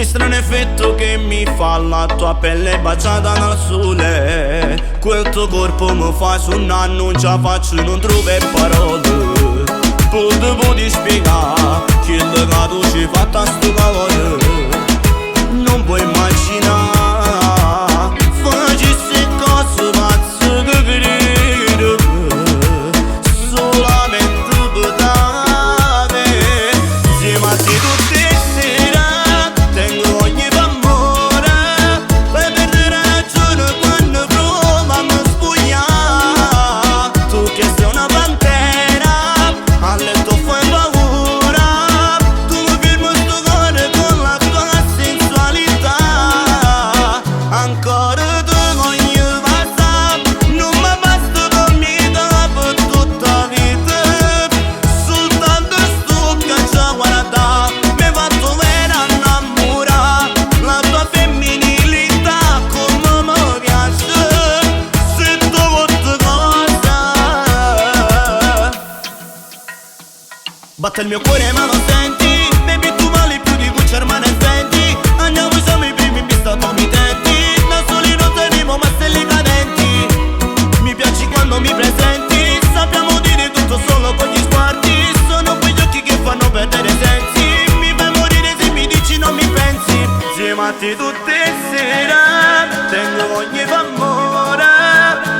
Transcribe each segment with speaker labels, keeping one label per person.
Speaker 1: strano effetto che mi fa la tua pelle baciata dal sole. Quel tuo corpo mi fa su un anno, non ce la faccio, non trovo parole. Poi ti puoi spiegare che il legato ci fa sto calore. Non puoi immaginare facessi cose pazze che credo solamente per te. Insieme a te tutte le sere tengo ogni amore. Fai perdere ragione quando provo a mi spogliare. Tu che sei una pantera, a letto fai paura. Tu mi firmi sto cuore con la tua sensualità. Ancora tu voglio passare, non mi basta per me per tutta vita. Soltanto sto che ci guarda, mi hai fatto vera innamorare. La tua femminilità come mi piace, sento molte cose. Batte il mio cuore ma lo senti, baby tu vali più di Gucci, Armani e Fendi. Andiamo siamo i primi in pista, tu mi tenti. Da soli non teniamo ma stelle cadenti. Mi piaci quando mi presenti, sappiamo dire tutto solo con gli sguardi. Sono quegli occhi che fanno perdere i sensi. Mi fai morire se mi dici non mi pensi. Insieme a te tutte le sere tengo ogni amore.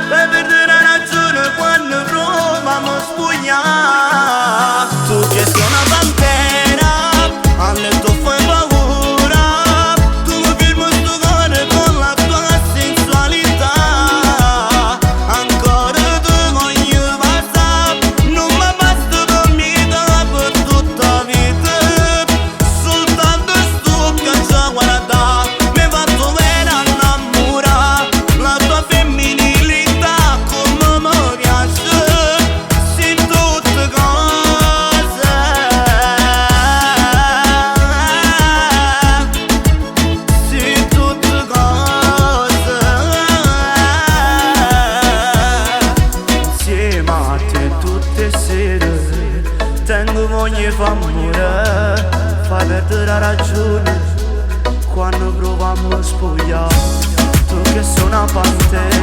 Speaker 1: Per perdere ragione quando provo a mi spogliare. Tu che sei una pantera, a letto fai paura. Tu mi firmi sto cuore con la tua sensualità. Ancora tu voglio passare, non mi basta per me per tutta vita. Soltanto sto che ci guarda, mi hai fatto vera innamorare. La tua femminilità come mi piace, sento tutte cose. Sento tutte cose. Insieme a te tutte le sere tengo voglia d'amore. Fai perdere la ragione quando proviamo a spogliare. Tu che sei una pantera,